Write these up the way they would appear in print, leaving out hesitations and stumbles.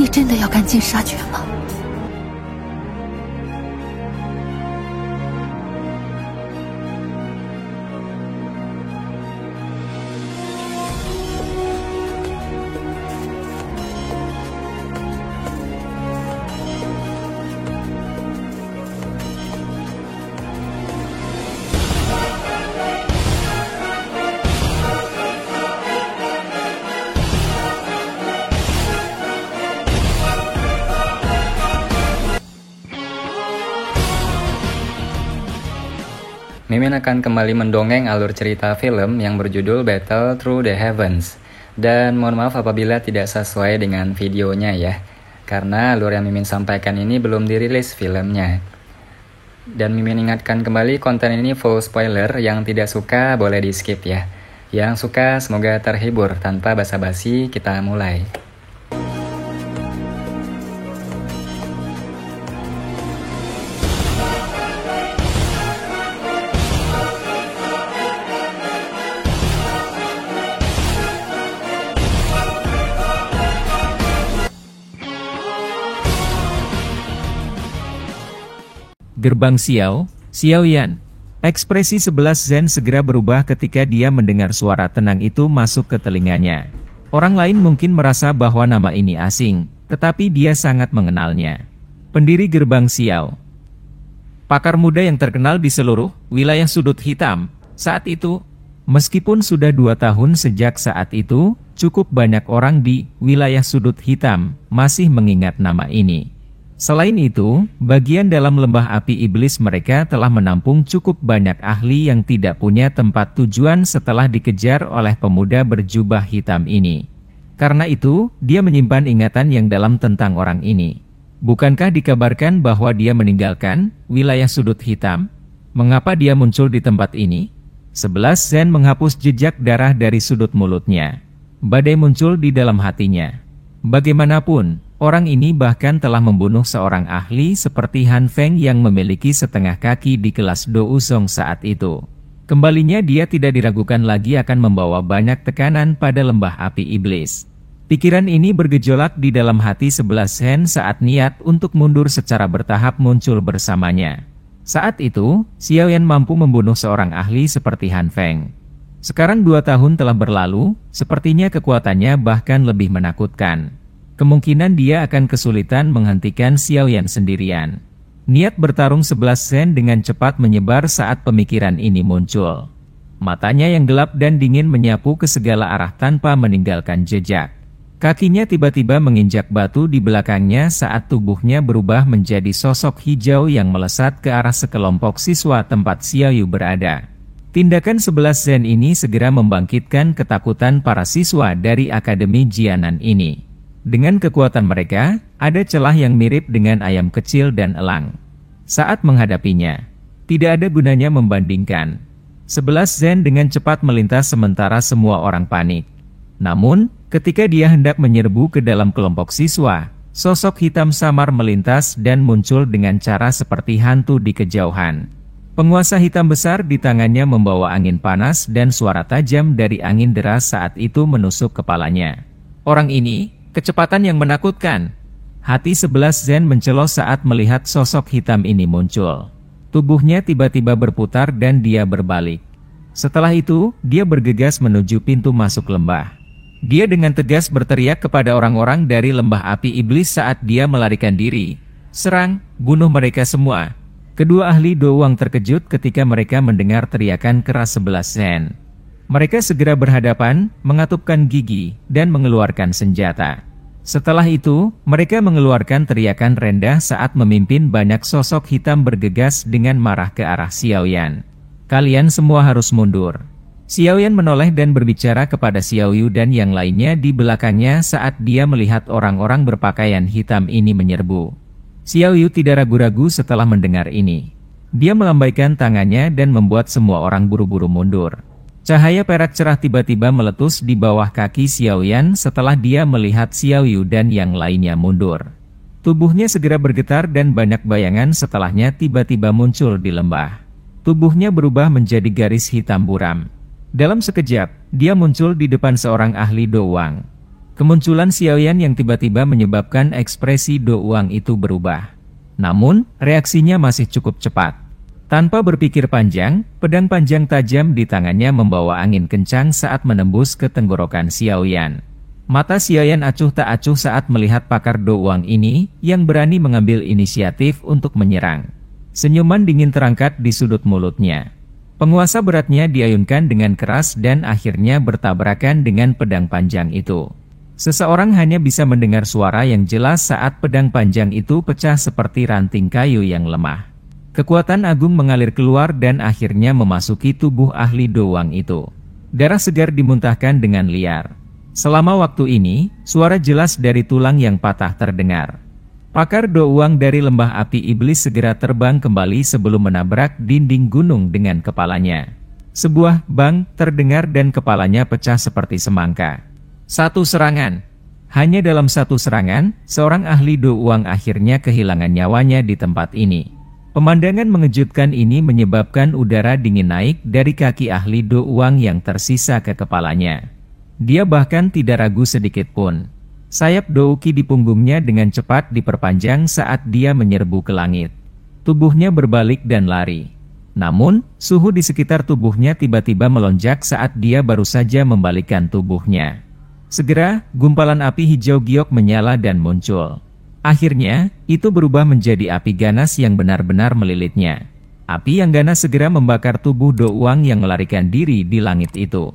你真的要赶尽杀绝吗？ Mimin akan kembali mendongeng alur cerita film yang berjudul Battle Through the Heavens. Dan mohon maaf apabila tidak sesuai dengan videonya ya, karena alur yang Mimin sampaikan ini belum dirilis filmnya. Dan Mimin ingatkan kembali, konten ini full spoiler, yang tidak suka boleh di skip ya. Yang suka semoga terhibur. Tanpa basa-basi kita mulai. Gerbang Xiao, Xiaoyan. Ekspresi 11 Zen segera berubah ketika dia mendengar suara tenang itu masuk ke telinganya. Orang lain mungkin merasa bahwa nama ini asing, tetapi dia sangat mengenalnya. Pendiri Gerbang Xiao, pakar muda yang terkenal di seluruh wilayah sudut hitam. Saat itu, meskipun sudah 2 tahun sejak saat itu, cukup banyak orang di wilayah sudut hitam masih mengingat nama ini. Selain itu, bagian dalam lembah api iblis mereka telah menampung cukup banyak ahli yang tidak punya tempat tujuan setelah dikejar oleh pemuda berjubah hitam ini. Karena itu, dia menyimpan ingatan yang dalam tentang orang ini. Bukankah dikabarkan bahwa dia meninggalkan wilayah sudut hitam? Mengapa dia muncul di tempat ini? 11 Zen menghapus jejak darah dari sudut mulutnya. Badai muncul di dalam hatinya. Bagaimanapun, orang ini bahkan telah membunuh seorang ahli seperti Han Feng yang memiliki setengah kaki di kelas Do Usong saat itu. Kembalinya dia tidak diragukan lagi akan membawa banyak tekanan pada lembah api iblis. Pikiran ini bergejolak di dalam hati 11 Zen saat niat untuk mundur secara bertahap muncul bersamanya. Saat itu, Xiaoyan mampu membunuh seorang ahli seperti Han Feng. Sekarang 2 tahun telah berlalu, sepertinya kekuatannya bahkan lebih menakutkan. Kemungkinan dia akan kesulitan menghentikan Xiaoyan sendirian. Niat bertarung 11 Zen dengan cepat menyebar saat pemikiran ini muncul. Matanya yang gelap dan dingin menyapu ke segala arah tanpa meninggalkan jejak. Kakinya tiba-tiba menginjak batu di belakangnya saat tubuhnya berubah menjadi sosok hijau yang melesat ke arah sekelompok siswa tempat Xiaoyu berada. Tindakan 11 Zen ini segera membangkitkan ketakutan para siswa dari Akademi Jianan ini. Dengan kekuatan mereka, ada celah yang mirip dengan ayam kecil dan elang. Saat menghadapinya, tidak ada gunanya membandingkan. 11 Zen dengan cepat melintas sementara semua orang panik. Namun, ketika dia hendak menyerbu ke dalam kelompok siswa, sosok hitam samar melintas dan muncul dengan cara seperti hantu di kejauhan. Penguasa hitam besar di tangannya membawa angin panas dan suara tajam dari angin deras saat itu menusuk kepalanya. Orang ini, kecepatan yang menakutkan. Hati 11 Zen mencelos saat melihat sosok hitam ini muncul. Tubuhnya tiba-tiba berputar dan dia berbalik. Setelah itu, dia bergegas menuju pintu masuk lembah. Dia dengan tegas berteriak kepada orang-orang dari lembah api iblis saat dia melarikan diri. Serang, bunuh mereka semua. Kedua ahli Doang terkejut ketika mereka mendengar teriakan keras 11 Zen. Mereka segera berhadapan, mengatupkan gigi, dan mengeluarkan senjata. Setelah itu, mereka mengeluarkan teriakan rendah saat memimpin banyak sosok hitam bergegas dengan marah ke arah Xiaoyan. Kalian semua harus mundur. Xiaoyan menoleh dan berbicara kepada Xiaoyu dan yang lainnya di belakangnya saat dia melihat orang-orang berpakaian hitam ini menyerbu. Xiaoyu tidak ragu-ragu setelah mendengar ini. Dia melambaikan tangannya dan membuat semua orang buru-buru mundur. Cahaya perak cerah tiba-tiba meletus di bawah kaki Xiaoyan setelah dia melihat Xiaoyu dan yang lainnya mundur. Tubuhnya segera bergetar dan banyak bayangan setelahnya tiba-tiba muncul di lembah. Tubuhnya berubah menjadi garis hitam buram. Dalam sekejap, dia muncul di depan seorang ahli Doang. Kemunculan Xiaoyan yang tiba-tiba menyebabkan ekspresi Do Wang itu berubah. Namun, reaksinya masih cukup cepat. Tanpa berpikir panjang, pedang panjang tajam di tangannya membawa angin kencang saat menembus ke tenggorokan Xiaoyan. Mata Xiaoyan acuh tak acuh saat melihat pakar Do Wang ini yang berani mengambil inisiatif untuk menyerang. Senyuman dingin terangkat di sudut mulutnya. Penguasa beratnya diayunkan dengan keras dan akhirnya bertabrakan dengan pedang panjang itu. Seseorang hanya bisa mendengar suara yang jelas saat pedang panjang itu pecah seperti ranting kayu yang lemah. Kekuatan agung mengalir keluar dan akhirnya memasuki tubuh ahli Do Wang itu. Darah segar dimuntahkan dengan liar. Selama waktu ini, suara jelas dari tulang yang patah terdengar. Pakar Do Wang dari lembah api iblis segera terbang kembali sebelum menabrak dinding gunung dengan kepalanya. Sebuah bang terdengar dan kepalanya pecah seperti semangka. Satu serangan. Hanya dalam satu serangan, seorang ahli Do Wang akhirnya kehilangan nyawanya di tempat ini. Pemandangan mengejutkan ini menyebabkan udara dingin naik dari kaki ahli Do Wang yang tersisa ke kepalanya. Dia bahkan tidak ragu sedikit pun. Sayap Douki di punggungnya dengan cepat diperpanjang saat dia menyerbu ke langit. Tubuhnya berbalik dan lari. Namun, suhu di sekitar tubuhnya tiba-tiba melonjak saat dia baru saja membalikkan tubuhnya. Segera, gumpalan api hijau giok menyala dan muncul. Akhirnya, itu berubah menjadi api ganas yang benar-benar melilitnya. Api yang ganas segera membakar tubuh Do Wang yang melarikan diri di langit itu.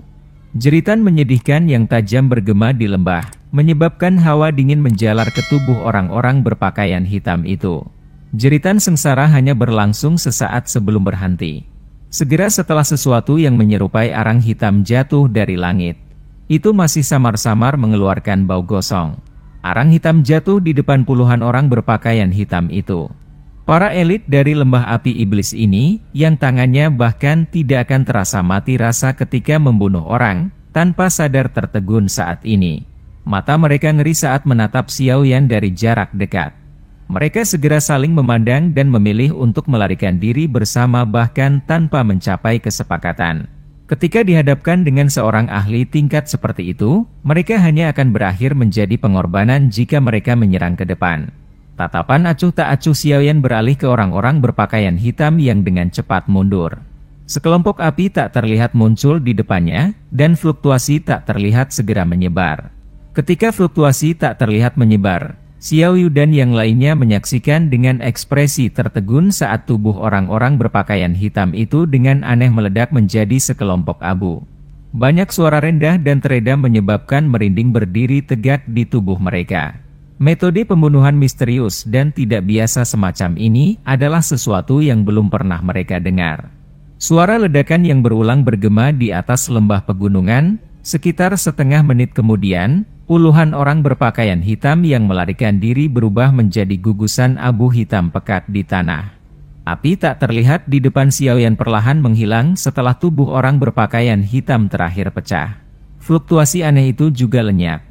Jeritan menyedihkan yang tajam bergema di lembah, menyebabkan hawa dingin menjalar ke tubuh orang-orang berpakaian hitam itu. Jeritan sengsara hanya berlangsung sesaat sebelum berhenti. Segera setelah sesuatu yang menyerupai arang hitam jatuh dari langit. Itu masih samar-samar mengeluarkan bau gosong. Arang hitam jatuh di depan puluhan orang berpakaian hitam itu. Para elit dari lembah api iblis ini, yang tangannya bahkan tidak akan terasa mati rasa ketika membunuh orang, tanpa sadar tertegun saat ini. Mata mereka ngeri saat menatap Xiaoyan dari jarak dekat. Mereka segera saling memandang dan memilih untuk melarikan diri bersama bahkan tanpa mencapai kesepakatan. Ketika dihadapkan dengan seorang ahli tingkat seperti itu, mereka hanya akan berakhir menjadi pengorbanan jika mereka menyerang ke depan. Tatapan acuh tak acuh Xiaoyan beralih ke orang-orang berpakaian hitam yang dengan cepat mundur. Sekelompok api tak terlihat muncul di depannya, dan fluktuasi tak terlihat segera menyebar. Ketika fluktuasi tak terlihat menyebar, Xiao Yu dan yang lainnya menyaksikan dengan ekspresi tertegun saat tubuh orang-orang berpakaian hitam itu dengan aneh meledak menjadi sekelompok abu. Banyak suara rendah dan teredam menyebabkan merinding berdiri tegak di tubuh mereka. Metode pembunuhan misterius dan tidak biasa semacam ini adalah sesuatu yang belum pernah mereka dengar. Suara ledakan yang berulang bergema di atas lembah pegunungan. Sekitar setengah menit kemudian, puluhan orang berpakaian hitam yang melarikan diri berubah menjadi gugusan abu hitam pekat di tanah. Api tak terlihat di depan Xiaoyan perlahan menghilang setelah tubuh orang berpakaian hitam terakhir pecah. Fluktuasi aneh itu juga lenyap.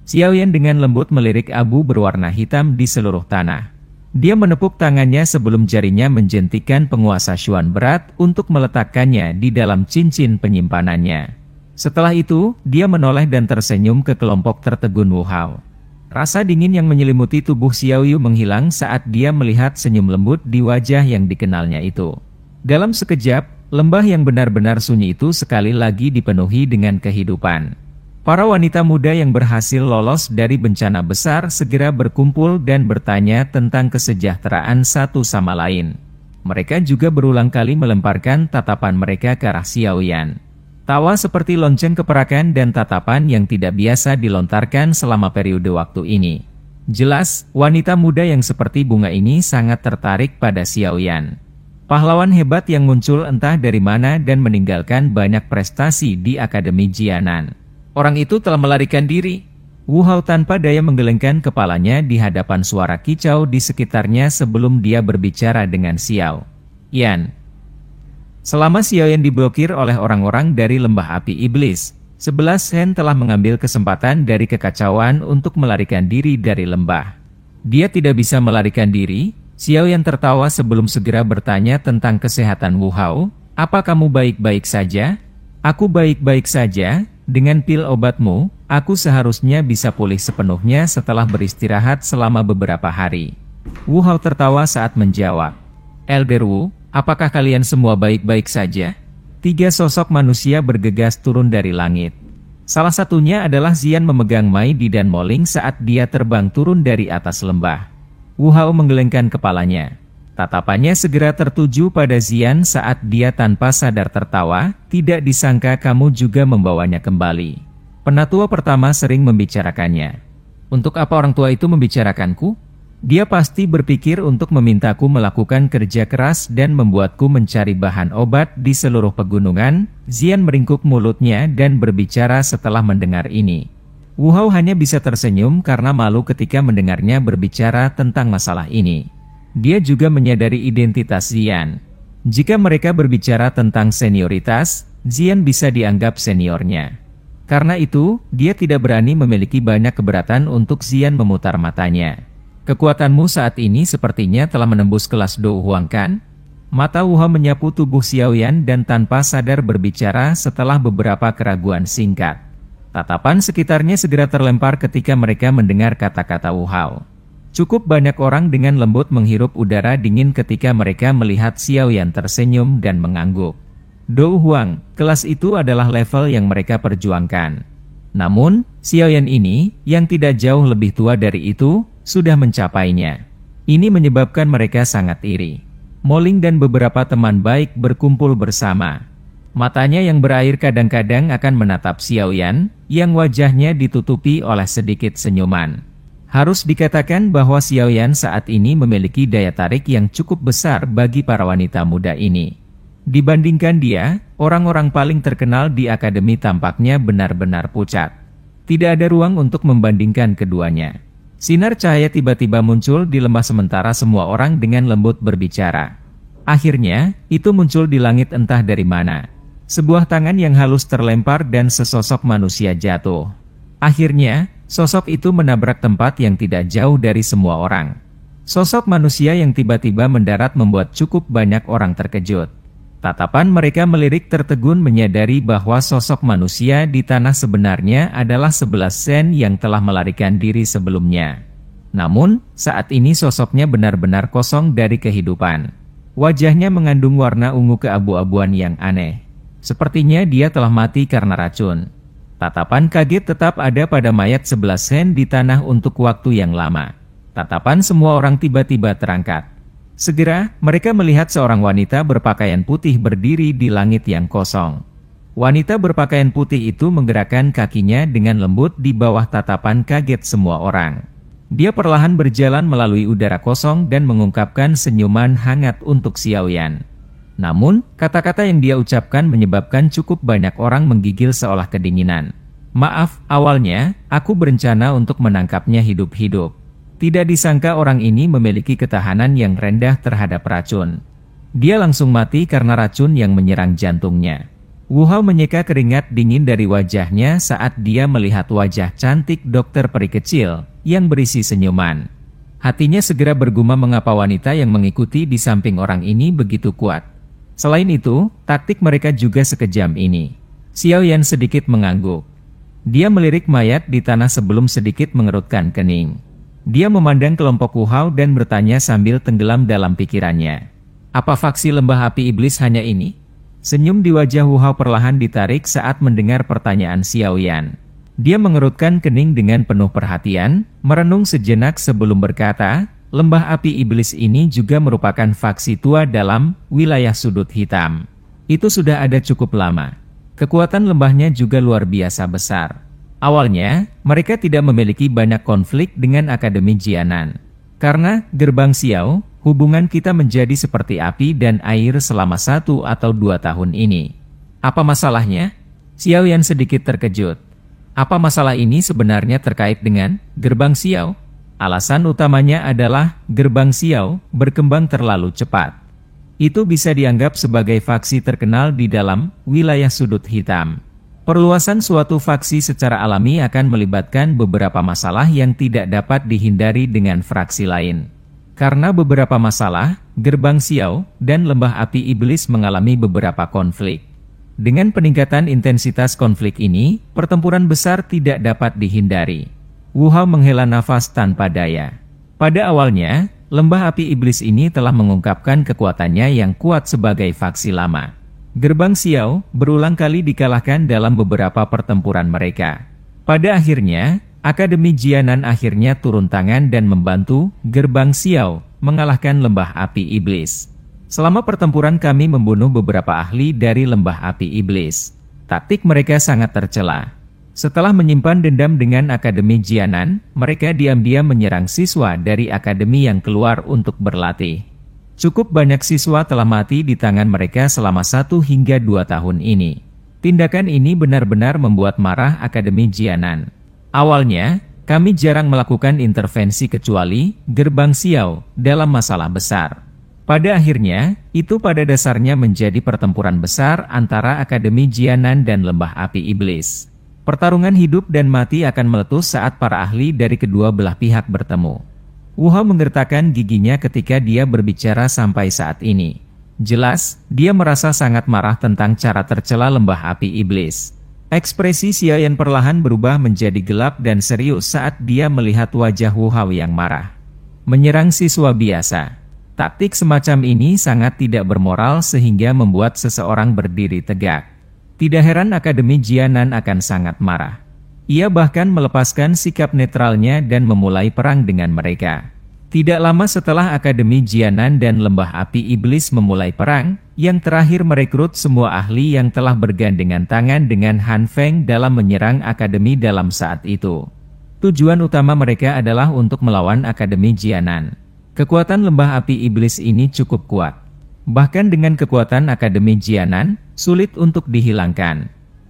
Xiaoyan dengan lembut melirik abu berwarna hitam di seluruh tanah. Dia menepuk tangannya sebelum jarinya menjentikan penguasa Xuan berat untuk meletakkannya di dalam cincin penyimpanannya. Setelah itu, dia menoleh dan tersenyum ke kelompok tertegun Wu Hao. Rasa dingin yang menyelimuti tubuh Xiao Yu menghilang saat dia melihat senyum lembut di wajah yang dikenalnya itu. Dalam sekejap, lembah yang benar-benar sunyi itu sekali lagi dipenuhi dengan kehidupan. Para wanita muda yang berhasil lolos dari bencana besar segera berkumpul dan bertanya tentang kesejahteraan satu sama lain. Mereka juga berulang kali melemparkan tatapan mereka ke arah Xiaoyan. Tawa seperti lonceng keperakan dan tatapan yang tidak biasa dilontarkan selama periode waktu ini. Jelas, wanita muda yang seperti bunga ini sangat tertarik pada Xiaoyan. Pahlawan hebat yang muncul entah dari mana dan meninggalkan banyak prestasi di Akademi Jianan. Orang itu telah melarikan diri. Wu Hao tanpa daya menggelengkan kepalanya di hadapan suara kicau di sekitarnya sebelum dia berbicara dengan Xiao Yan. Selama Xiaoyan diblokir oleh orang-orang dari lembah api iblis, 11 Hen telah mengambil kesempatan dari kekacauan untuk melarikan diri dari lembah. Dia tidak bisa melarikan diri. Xiaoyan tertawa sebelum segera bertanya tentang kesehatan Wu Hao. Apa kamu baik-baik saja? Aku baik-baik saja. Dengan pil obatmu, aku seharusnya bisa pulih sepenuhnya setelah beristirahat selama beberapa hari. Wu Hao tertawa saat menjawab. Elder Wu, apakah kalian semua baik-baik saja? 3 sosok manusia bergegas turun dari langit. Salah satunya adalah Xian memegang Mai Di dan Moling saat dia terbang turun dari atas lembah. Wu Hao menggelengkan kepalanya. Tatapannya segera tertuju pada Xian saat dia tanpa sadar tertawa, tidak disangka kamu juga membawanya kembali. Penatua pertama sering membicarakannya. Untuk apa orang tua itu membicarakanku? Dia pasti berpikir untuk memintaku melakukan kerja keras dan membuatku mencari bahan obat di seluruh pegunungan. Xian meringkuk mulutnya dan berbicara setelah mendengar ini. Wu Hao hanya bisa tersenyum karena malu ketika mendengarnya berbicara tentang masalah ini. Dia juga menyadari identitas Xian. Jika mereka berbicara tentang senioritas, Xian bisa dianggap seniornya. Karena itu, dia tidak berani memiliki banyak keberatan untuk Xian memutar matanya. Kekuatanmu saat ini sepertinya telah menembus kelas Dou Huang kan? Mata Wu Hao menyapu tubuh Xiaoyan dan tanpa sadar berbicara setelah beberapa keraguan singkat. Tatapan sekitarnya segera terlempar ketika mereka mendengar kata-kata Wu Hao. Cukup banyak orang dengan lembut menghirup udara dingin ketika mereka melihat Xiaoyan tersenyum dan mengangguk. Dou Huang, kelas itu adalah level yang mereka perjuangkan. Namun, Xiaoyan ini, yang tidak jauh lebih tua dari itu, sudah mencapainya. Ini menyebabkan mereka sangat iri. Moling dan beberapa teman baik berkumpul bersama. Matanya yang berair kadang-kadang akan menatap Xiaoyan, yang wajahnya ditutupi oleh sedikit senyuman. Harus dikatakan bahwa Xiaoyan saat ini memiliki daya tarik yang cukup besar bagi para wanita muda ini. Dibandingkan dia, orang-orang paling terkenal di akademi tampaknya benar-benar pucat. Tidak ada ruang untuk membandingkan keduanya. Sinar cahaya tiba-tiba muncul di lembah sementara semua orang dengan lembut berbicara. Akhirnya, itu muncul di langit entah dari mana. Sebuah tangan yang halus terlempar dan sesosok manusia jatuh. Akhirnya, sosok itu menabrak tempat yang tidak jauh dari semua orang. Sosok manusia yang tiba-tiba mendarat membuat cukup banyak orang terkejut. Tatapan mereka melirik tertegun menyadari bahwa sosok manusia di tanah sebenarnya adalah 11 Sen yang telah melarikan diri sebelumnya. Namun, saat ini sosoknya benar-benar kosong dari kehidupan. Wajahnya mengandung warna ungu keabu-abuan yang aneh. Sepertinya dia telah mati karena racun. Tatapan kaget tetap ada pada mayat 11 Sen di tanah untuk waktu yang lama. Tatapan semua orang tiba-tiba terangkat. Segera, mereka melihat seorang wanita berpakaian putih berdiri di langit yang kosong. Wanita berpakaian putih itu menggerakkan kakinya dengan lembut di bawah tatapan kaget semua orang. Dia perlahan berjalan melalui udara kosong dan mengungkapkan senyuman hangat untuk Xiaoyan. Namun, kata-kata yang dia ucapkan menyebabkan cukup banyak orang menggigil seolah kedinginan. Maaf, awalnya, aku berencana untuk menangkapnya hidup-hidup. Tidak disangka orang ini memiliki ketahanan yang rendah terhadap racun. Dia langsung mati karena racun yang menyerang jantungnya. Wu Hao menyeka keringat dingin dari wajahnya saat dia melihat wajah cantik dokter peri kecil yang berisi senyuman. Hatinya segera bergumam mengapa wanita yang mengikuti di samping orang ini begitu kuat. Selain itu, taktik mereka juga sekejam ini. Xiaoyan sedikit mengangguk. Dia melirik mayat di tanah sebelum sedikit mengerutkan kening. Dia memandang kelompok Wu Hao dan bertanya sambil tenggelam dalam pikirannya. Apa faksi lembah api iblis hanya ini? Senyum di wajah Wu Hao perlahan ditarik saat mendengar pertanyaan Xiaoyan. Dia mengerutkan kening dengan penuh perhatian, merenung sejenak sebelum berkata, lembah api iblis ini juga merupakan faksi tua dalam wilayah sudut hitam. Itu sudah ada cukup lama. Kekuatan lembahnya juga luar biasa besar. Awalnya, mereka tidak memiliki banyak konflik dengan Akademi Jianan. Karena gerbang Xiao, hubungan kita menjadi seperti api dan air selama 1 atau 2 tahun ini. Apa masalahnya? Xiaoyan sedikit terkejut. Apa masalah ini sebenarnya terkait dengan gerbang Xiao? Alasan utamanya adalah gerbang Xiao berkembang terlalu cepat. Itu bisa dianggap sebagai faksi terkenal di dalam wilayah sudut hitam. Perluasan suatu faksi secara alami akan melibatkan beberapa masalah yang tidak dapat dihindari dengan fraksi lain. Karena beberapa masalah, gerbang Xiao dan lembah api iblis mengalami beberapa konflik. Dengan peningkatan intensitas konflik ini, pertempuran besar tidak dapat dihindari. Wu Hao menghela nafas tanpa daya. Pada awalnya, lembah api iblis ini telah mengungkapkan kekuatannya yang kuat sebagai faksi lama. Gerbang Xiao berulang kali dikalahkan dalam beberapa pertempuran mereka. Pada akhirnya, Akademi Jianan akhirnya turun tangan dan membantu Gerbang Xiao mengalahkan lembah api iblis. Selama pertempuran kami membunuh beberapa ahli dari lembah api iblis. Taktik mereka sangat tercela. Setelah menyimpan dendam dengan Akademi Jianan, mereka diam-diam menyerang siswa dari akademi yang keluar untuk berlatih. Cukup banyak siswa telah mati di tangan mereka selama 1 hingga 2 tahun ini. Tindakan ini benar-benar membuat marah Akademi Jianan. Awalnya, kami jarang melakukan intervensi kecuali Gerbang Xiao dalam masalah besar. Pada akhirnya, itu pada dasarnya menjadi pertempuran besar antara Akademi Jianan dan lembah api iblis. Pertarungan hidup dan mati akan meletus saat para ahli dari kedua belah pihak bertemu. Wu Hao menggertakkan giginya ketika dia berbicara sampai saat ini. Jelas, dia merasa sangat marah tentang cara tercela lembah api iblis. Ekspresi Xiao Yan perlahan berubah menjadi gelap dan serius saat dia melihat wajah Wu Hao yang marah. Menyerang siswa biasa. Taktik semacam ini sangat tidak bermoral sehingga membuat seseorang berdiri tegak. Tidak heran Akademi Jianan akan sangat marah. Ia bahkan melepaskan sikap netralnya dan memulai perang dengan mereka. Tidak lama setelah Akademi Jianan dan lembah api iblis memulai perang, yang terakhir merekrut semua ahli yang telah bergandengan tangan dengan Han Feng dalam menyerang akademi dalam saat itu. Tujuan utama mereka adalah untuk melawan Akademi Jianan. Kekuatan lembah api iblis ini cukup kuat. Bahkan dengan kekuatan Akademi Jianan, sulit untuk dihilangkan.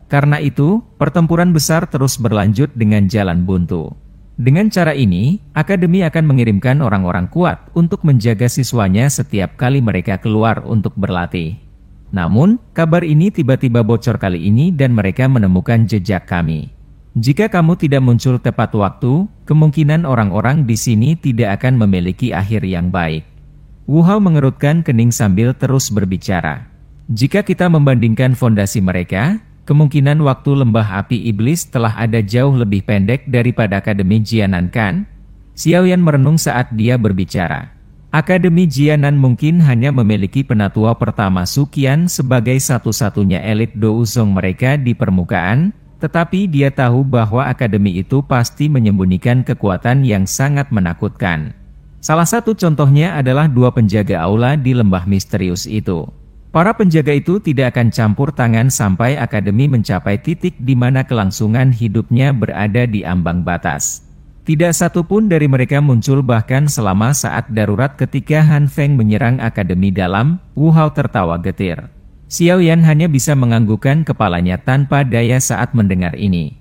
Karena itu, pertempuran besar terus berlanjut dengan jalan buntu. Dengan cara ini, akademi akan mengirimkan orang-orang kuat untuk menjaga siswanya setiap kali mereka keluar untuk berlatih. Namun, kabar ini tiba-tiba bocor kali ini dan mereka menemukan jejak kami. Jika kamu tidak muncul tepat waktu, kemungkinan orang-orang di sini tidak akan memiliki akhir yang baik. Wu Hao mengerutkan kening sambil terus berbicara. Jika kita membandingkan fondasi mereka, kemungkinan waktu lembah api iblis telah ada jauh lebih pendek daripada Akademi Jianan kan? Xiao Yan merenung saat dia berbicara. Akademi Jianan mungkin hanya memiliki penatua pertama Suqian sebagai satu-satunya elit Douzong mereka di permukaan, tetapi dia tahu bahwa akademi itu pasti menyembunyikan kekuatan yang sangat menakutkan. Salah satu contohnya adalah 2 penjaga aula di lembah misterius itu. Para penjaga itu tidak akan campur tangan sampai akademi mencapai titik di mana kelangsungan hidupnya berada di ambang batas. Tidak satu pun dari mereka muncul bahkan selama saat darurat ketika Han Feng menyerang akademi dalam. Wu Hao tertawa getir. Xiao Yan hanya bisa menganggukkan kepalanya tanpa daya saat mendengar ini.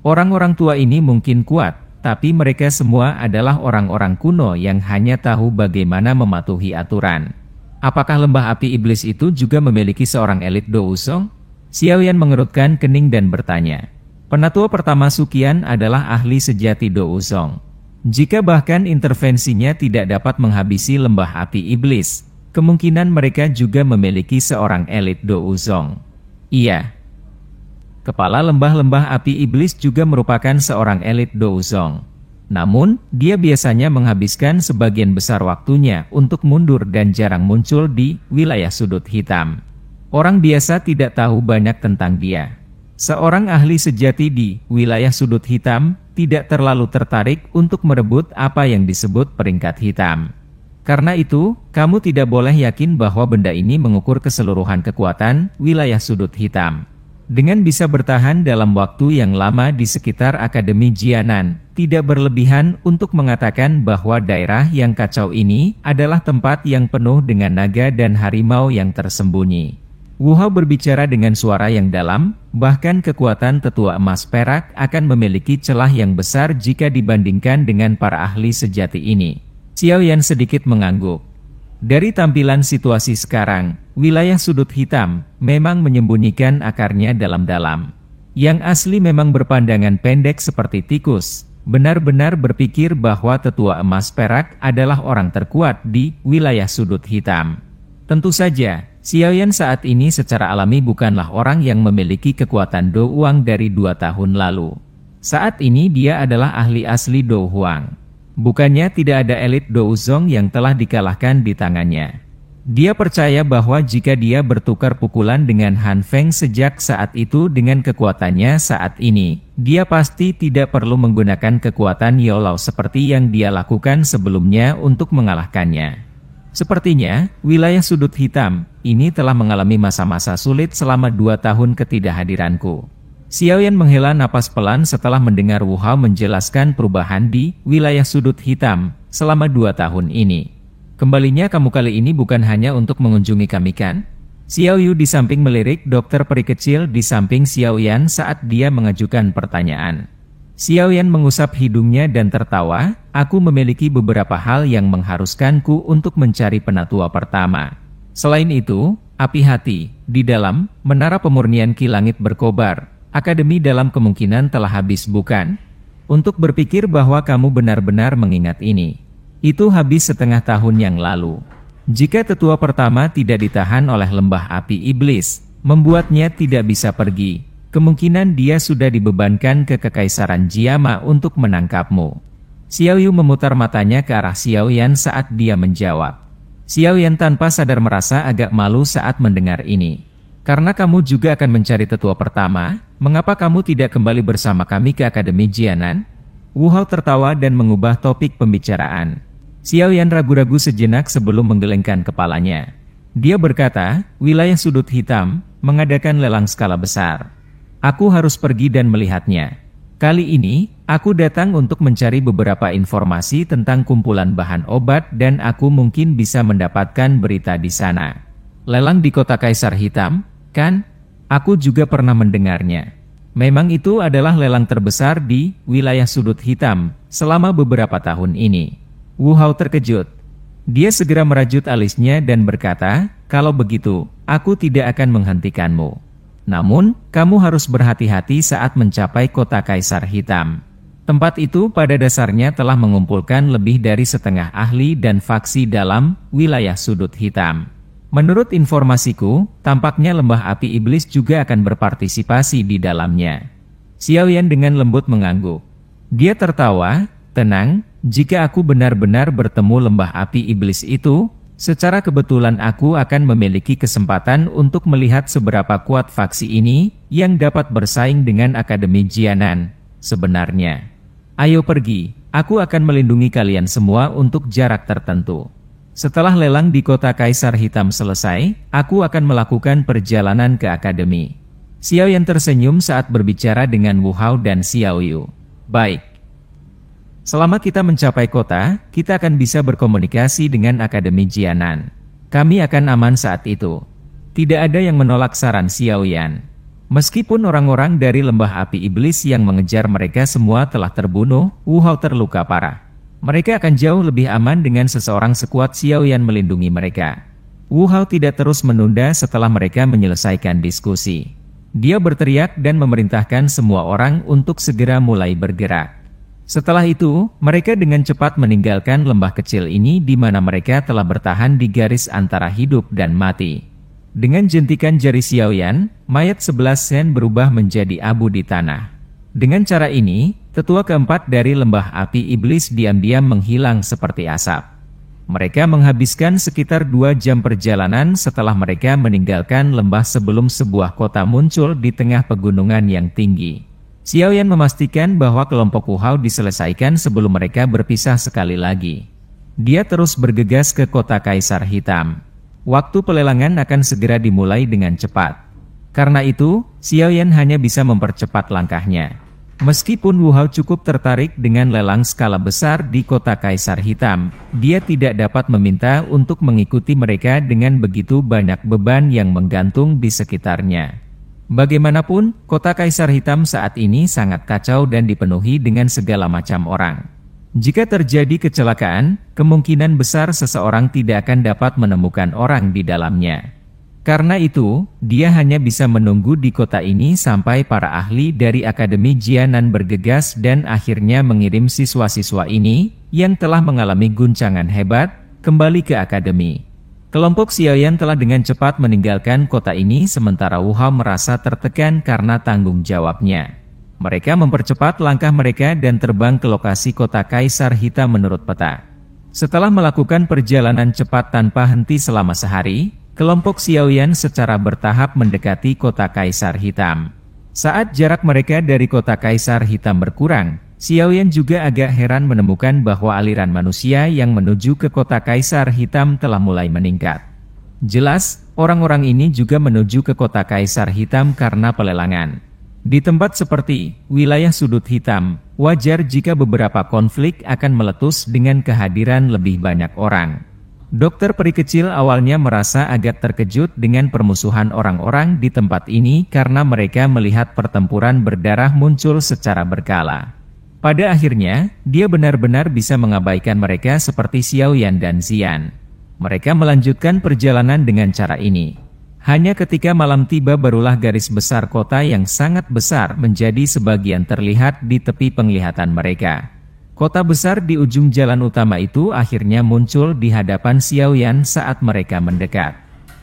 Orang-orang tua ini mungkin kuat, tapi mereka semua adalah orang-orang kuno yang hanya tahu bagaimana mematuhi aturan. Apakah lembah api iblis itu juga memiliki seorang elit Douzong? Xiao Yan mengerutkan kening dan bertanya. Penatua pertama Suqian adalah ahli sejati Douzong. Jika bahkan intervensinya tidak dapat menghabisi lembah api iblis, kemungkinan mereka juga memiliki seorang elit Douzong. Iya. Kepala lembah-lembah api iblis juga merupakan seorang elit Douzong. Namun, dia biasanya menghabiskan sebagian besar waktunya untuk mundur dan jarang muncul di wilayah sudut hitam. Orang biasa tidak tahu banyak tentang dia. Seorang ahli sejati di wilayah sudut hitam tidak terlalu tertarik untuk merebut apa yang disebut peringkat hitam. Karena itu, kamu tidak boleh yakin bahwa benda ini mengukur keseluruhan kekuatan wilayah sudut hitam. Dengan bisa bertahan dalam waktu yang lama di sekitar Akademi Jianan, tidak berlebihan untuk mengatakan bahwa daerah yang kacau ini adalah tempat yang penuh dengan naga dan harimau yang tersembunyi. Wu Hao berbicara dengan suara yang dalam, bahkan kekuatan tetua emas perak akan memiliki celah yang besar jika dibandingkan dengan para ahli sejati ini. Xiao Yan sedikit mengangguk. Dari tampilan situasi sekarang, wilayah sudut hitam memang menyembunyikan akarnya dalam-dalam. Yang asli memang berpandangan pendek seperti tikus, benar-benar berpikir bahwa tetua emas perak adalah orang terkuat di wilayah sudut hitam. Tentu saja, Xiaoyan saat ini secara alami bukanlah orang yang memiliki kekuatan Do Huang dari 2 tahun lalu. Saat ini dia adalah ahli asli Do Huang. Bukannya tidak ada elit Do Uzong yang telah dikalahkan di tangannya. Dia percaya bahwa jika dia bertukar pukulan dengan Han Feng sejak saat itu dengan kekuatannya saat ini, dia pasti tidak perlu menggunakan kekuatan Yaolao seperti yang dia lakukan sebelumnya untuk mengalahkannya. Sepertinya, wilayah sudut hitam ini telah mengalami masa-masa sulit selama 2 tahun ketidakhadiranku. Xiaoyan menghela napas pelan setelah mendengar Wu Hao menjelaskan perubahan di wilayah sudut hitam selama 2 tahun ini. Kembalinya kamu kali ini bukan hanya untuk mengunjungi kami kan? Xiao Yu di samping melirik dokter peri kecil di samping Xiaoyan saat dia mengajukan pertanyaan. Xiaoyan mengusap hidungnya dan tertawa, aku memiliki beberapa hal yang mengharuskanku untuk mencari penatua pertama. Selain itu, api hati, di dalam, menara pemurnian Ki Langit berkobar, akademi dalam kemungkinan telah habis bukan? Untuk berpikir bahwa kamu benar-benar mengingat ini. Itu habis setengah tahun yang lalu. Jika tetua pertama tidak ditahan oleh lembah api iblis, membuatnya tidak bisa pergi. Kemungkinan dia sudah dibebankan ke Kekaisaran Jiama untuk menangkapmu. Xiao Yu memutar matanya ke arah Xiaoyan saat dia menjawab. Xiaoyan tanpa sadar merasa agak malu saat mendengar ini. Karena kamu juga akan mencari tetua pertama, mengapa kamu tidak kembali bersama kami ke Akademi Jianan? Wu Hao tertawa dan mengubah topik pembicaraan. Xiaoyan ragu-ragu sejenak sebelum menggelengkan kepalanya. Dia berkata, wilayah sudut hitam mengadakan lelang skala besar. Aku harus pergi dan melihatnya. Kali ini, aku datang untuk mencari beberapa informasi tentang kumpulan bahan obat dan aku mungkin bisa mendapatkan berita di sana. Lelang di kota Kaisar Hitam, kan? Aku juga pernah mendengarnya. Memang itu adalah lelang terbesar di wilayah sudut hitam selama beberapa tahun ini. Wu Hao terkejut. Dia segera merajut alisnya dan berkata, kalau begitu, aku tidak akan menghentikanmu. Namun, kamu harus berhati-hati saat mencapai kota Kaisar Hitam. Tempat itu pada dasarnya telah mengumpulkan lebih dari setengah ahli dan faksi dalam wilayah sudut hitam. Menurut informasiku, tampaknya lembah api iblis juga akan berpartisipasi di dalamnya. Xiaoyan dengan lembut mengangguk. Dia tertawa, tenang, jika aku benar-benar bertemu lembah api iblis itu, secara kebetulan aku akan memiliki kesempatan untuk melihat seberapa kuat faksi ini yang dapat bersaing dengan Akademi Jianan. Sebenarnya, ayo pergi, aku akan melindungi kalian semua untuk jarak tertentu. Setelah lelang di kota Kaisar Hitam selesai, aku akan melakukan perjalanan ke Akademi. Xiaoyan tersenyum saat berbicara dengan Wu Hao dan Xiao Yu. Baik. Selama kita mencapai kota, kita akan bisa berkomunikasi dengan Akademi Jianan. Kami akan aman saat itu. Tidak ada yang menolak saran Xiaoyan. Meskipun orang-orang dari lembah api iblis yang mengejar mereka semua telah terbunuh, Wu Hao terluka parah. Mereka akan jauh lebih aman dengan seseorang sekuat Xiaoyan melindungi mereka. Wu Hao tidak terus menunda setelah mereka menyelesaikan diskusi. Dia berteriak dan memerintahkan semua orang untuk segera mulai bergerak. Setelah itu, mereka dengan cepat meninggalkan lembah kecil ini di mana mereka telah bertahan di garis antara hidup dan mati. Dengan jentikan jari Xiaoyan, mayat 11 sen berubah menjadi abu di tanah. Dengan cara ini, tetua keempat dari lembah api iblis diam-diam menghilang seperti asap. Mereka menghabiskan sekitar 2 jam perjalanan setelah mereka meninggalkan lembah sebelum sebuah kota muncul di tengah pegunungan yang tinggi. Xiaoyan memastikan bahwa kelompok Wu Hao diselesaikan sebelum mereka berpisah sekali lagi. Dia terus bergegas ke kota Kaisar Hitam. Waktu pelelangan akan segera dimulai dengan cepat. Karena itu, Xiaoyan hanya bisa mempercepat langkahnya. Meskipun Wu Hao cukup tertarik dengan lelang skala besar di kota Kaisar Hitam, dia tidak dapat meminta untuk mengikuti mereka dengan begitu banyak beban yang menggantung di sekitarnya. Bagaimanapun, kota Kaisar Hitam saat ini sangat kacau dan dipenuhi dengan segala macam orang. Jika terjadi kecelakaan, kemungkinan besar seseorang tidak akan dapat menemukan orang di dalamnya. Karena itu, dia hanya bisa menunggu di kota ini sampai para ahli dari Akademi Jianan bergegas dan akhirnya mengirim siswa-siswa ini, yang telah mengalami guncangan hebat, kembali ke Akademi. Kelompok Xiaoyan telah dengan cepat meninggalkan kota ini sementara Wu Hao merasa tertekan karena tanggung jawabnya. Mereka mempercepat langkah mereka dan terbang ke lokasi kota Kaisar Hitam menurut peta. Setelah melakukan perjalanan cepat tanpa henti selama sehari, kelompok Xiaoyan secara bertahap mendekati kota Kaisar Hitam. Saat jarak mereka dari kota Kaisar Hitam berkurang, Xiaoyan juga agak heran menemukan bahwa aliran manusia yang menuju ke kota Kaisar Hitam telah mulai meningkat. Jelas, orang-orang ini juga menuju ke kota Kaisar Hitam karena pelelangan. Di tempat seperti wilayah sudut hitam, wajar jika beberapa konflik akan meletus dengan kehadiran lebih banyak orang. Dokter peri kecil awalnya merasa agak terkejut dengan permusuhan orang-orang di tempat ini karena mereka melihat pertempuran berdarah muncul secara berkala. Pada akhirnya, dia benar-benar bisa mengabaikan mereka seperti Xiaoyan dan Xian. Mereka melanjutkan perjalanan dengan cara ini. Hanya ketika malam tiba barulah garis besar kota yang sangat besar menjadi sebagian terlihat di tepi penglihatan mereka. Kota besar di ujung jalan utama itu akhirnya muncul di hadapan Xiaoyan saat mereka mendekat.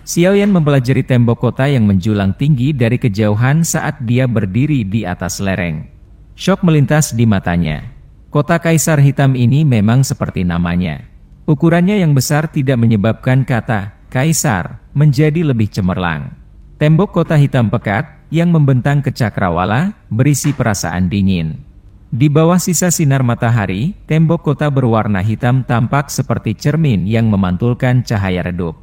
Xiaoyan mempelajari tembok kota yang menjulang tinggi dari kejauhan saat dia berdiri di atas lereng. Syok melintas di matanya. Kota Kaisar Hitam ini memang seperti namanya. Ukurannya yang besar tidak menyebabkan kata Kaisar menjadi lebih cemerlang. Tembok kota hitam pekat yang membentang ke cakrawala berisi perasaan dingin. Di bawah sisa sinar matahari, tembok kota berwarna hitam tampak seperti cermin yang memantulkan cahaya redup.